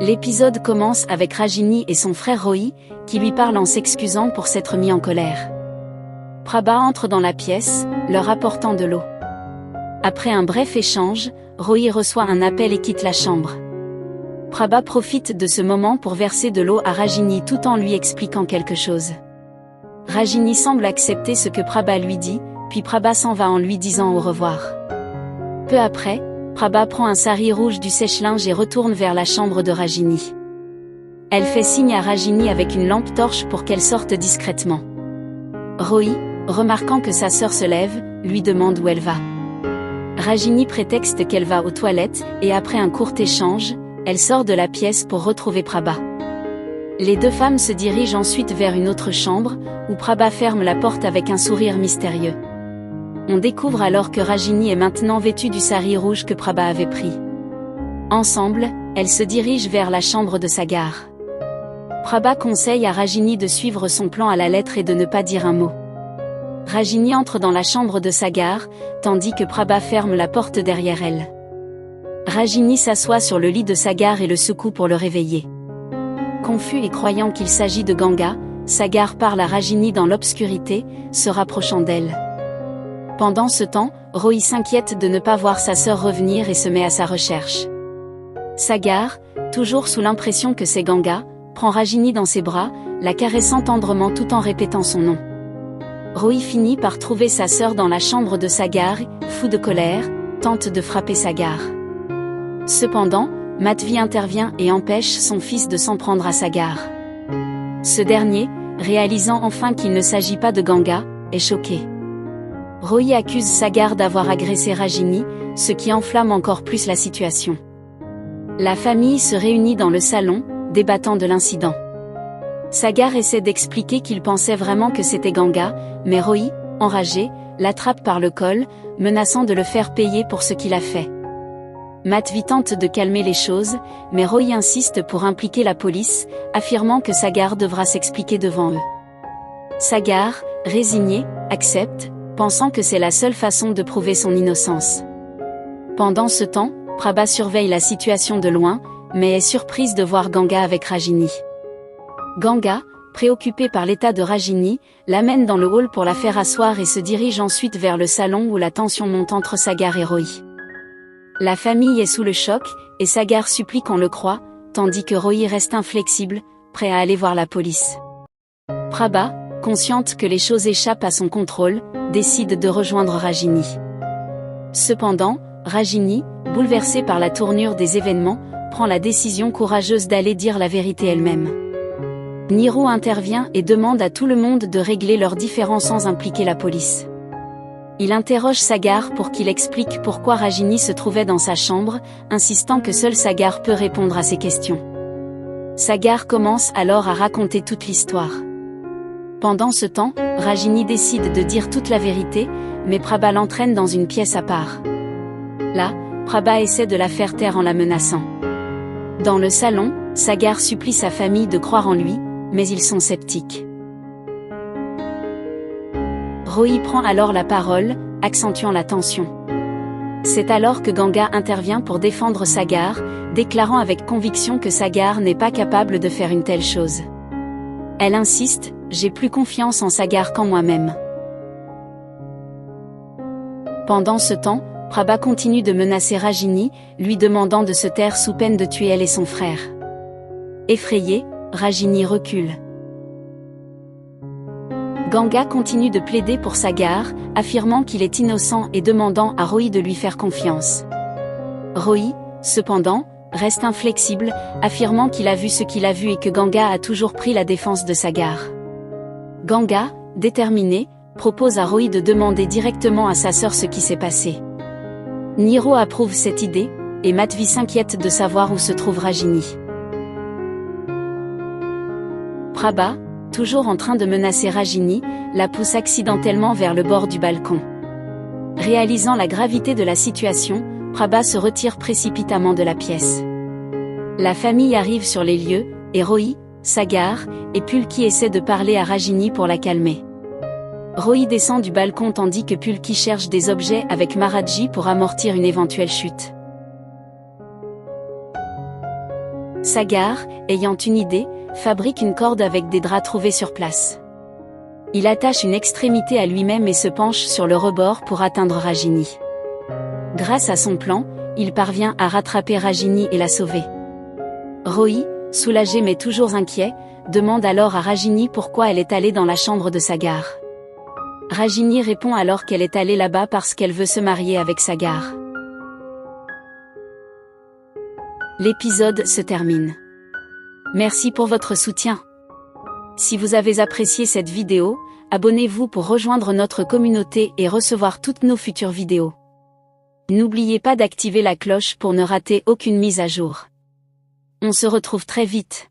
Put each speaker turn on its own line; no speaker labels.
L'épisode commence avec Rajini et son frère Rohi, qui lui parlent en s'excusant pour s'être mis en colère. Prabha entre dans la pièce, leur apportant de l'eau. Après un bref échange, Rohi reçoit un appel et quitte la chambre. Prabha profite de ce moment pour verser de l'eau à Rajini tout en lui expliquant quelque chose. Rajini semble accepter ce que Prabha lui dit, puis Prabha s'en va en lui disant au revoir. Peu après, Prabha prend un sari rouge du sèche-linge et retourne vers la chambre de Rajini. Elle fait signe à Rajini avec une lampe torche pour qu'elle sorte discrètement. Rohi, remarquant que sa sœur se lève, lui demande où elle va. Rajini prétexte qu'elle va aux toilettes, et après un court échange, elle sort de la pièce pour retrouver Prabha. Les deux femmes se dirigent ensuite vers une autre chambre, où Prabha ferme la porte avec un sourire mystérieux. On découvre alors que Rajini est maintenant vêtue du sari rouge que Prabha avait pris. Ensemble, elles se dirigent vers la chambre de Sagar. Prabha conseille à Rajini de suivre son plan à la lettre et de ne pas dire un mot. Rajini entre dans la chambre de Sagar, tandis que Prabha ferme la porte derrière elle. Rajini s'assoit sur le lit de Sagar et le secoue pour le réveiller. Confus et croyant qu'il s'agit de Ganga, Sagar parle à Rajini dans l'obscurité, se rapprochant d'elle. Pendant ce temps, Rohi s'inquiète de ne pas voir sa sœur revenir et se met à sa recherche. Sagar, toujours sous l'impression que c'est Ganga, prend Rajini dans ses bras, la caressant tendrement tout en répétant son nom. Rohi finit par trouver sa sœur dans la chambre de Sagar, fou de colère, tente de frapper Sagar. Cependant, Madhvi intervient et empêche son fils de s'en prendre à Sagar. Ce dernier, réalisant enfin qu'il ne s'agit pas de Ganga, est choqué. Rohi accuse Sagar d'avoir agressé Rajini, ce qui enflamme encore plus la situation. La famille se réunit dans le salon, débattant de l'incident. Sagar essaie d'expliquer qu'il pensait vraiment que c'était Ganga, mais Rohi, enragé, l'attrape par le col, menaçant de le faire payer pour ce qu'il a fait. Madhvi tente de calmer les choses, mais Rohi insiste pour impliquer la police, affirmant que Sagar devra s'expliquer devant eux. Sagar, résigné, accepte, pensant que c'est la seule façon de prouver son innocence. Pendant ce temps, Prabha surveille la situation de loin, mais est surprise de voir Ganga avec Rajini. Ganga, préoccupé par l'état de Rajini, l'amène dans le hall pour la faire asseoir et se dirige ensuite vers le salon où la tension monte entre Sagar et Rohi. La famille est sous le choc, et Sagar supplie qu'on le croie, tandis que Rohi reste inflexible, prêt à aller voir la police. Prabha, consciente que les choses échappent à son contrôle, décide de rejoindre Rajini. Cependant, Rajini, bouleversée par la tournure des événements, prend la décision courageuse d'aller dire la vérité elle-même. Niro intervient et demande à tout le monde de régler leurs différends sans impliquer la police. Il interroge Sagar pour qu'il explique pourquoi Rajini se trouvait dans sa chambre, insistant que seul Sagar peut répondre à ses questions. Sagar commence alors à raconter toute l'histoire. Pendant ce temps, Rajini décide de dire toute la vérité, mais Prabha l'entraîne dans une pièce à part. Là, Prabha essaie de la faire taire en la menaçant. Dans le salon, Sagar supplie sa famille de croire en lui, mais ils sont sceptiques. Rohi prend alors la parole, accentuant la tension. C'est alors que Ganga intervient pour défendre Sagar, déclarant avec conviction que Sagar n'est pas capable de faire une telle chose. Elle insiste, « J'ai plus confiance en Sagar qu'en moi-même. » Pendant ce temps, Prabha continue de menacer Rajini, lui demandant de se taire sous peine de tuer elle et son frère. Effrayé, Rajini recule. Ganga continue de plaider pour Sagar, affirmant qu'il est innocent et demandant à Rohi de lui faire confiance. Rohi, cependant, reste inflexible, affirmant qu'il a vu ce qu'il a vu et que Ganga a toujours pris la défense de Sagar. Ganga, déterminé, propose à Rohi de demander directement à sa sœur ce qui s'est passé. Niro approuve cette idée, et Madhvi s'inquiète de savoir où se trouve Rajini. Prabha, toujours en train de menacer Rajini, la pousse accidentellement vers le bord du balcon. Réalisant la gravité de la situation, Prabha se retire précipitamment de la pièce. La famille arrive sur les lieux, et Rohi, Sagar, et Pulki essaient de parler à Rajini pour la calmer. Rohi descend du balcon tandis que Pulki cherche des objets avec Maradji pour amortir une éventuelle chute. Sagar, ayant une idée, fabrique une corde avec des draps trouvés sur place. Il attache une extrémité à lui-même et se penche sur le rebord pour atteindre Rajini. Grâce à son plan, il parvient à rattraper Rajini et la sauver. Rohi, soulagé mais toujours inquiet, demande alors à Rajini pourquoi elle est allée dans la chambre de Sagar. Rajini répond alors qu'elle est allée là-bas parce qu'elle veut se marier avec Sagar. L'épisode se termine. Merci pour votre soutien. Si vous avez apprécié cette vidéo, abonnez-vous pour rejoindre notre communauté et recevoir toutes nos futures vidéos. N'oubliez pas d'activer la cloche pour ne rater aucune mise à jour. On se retrouve très vite.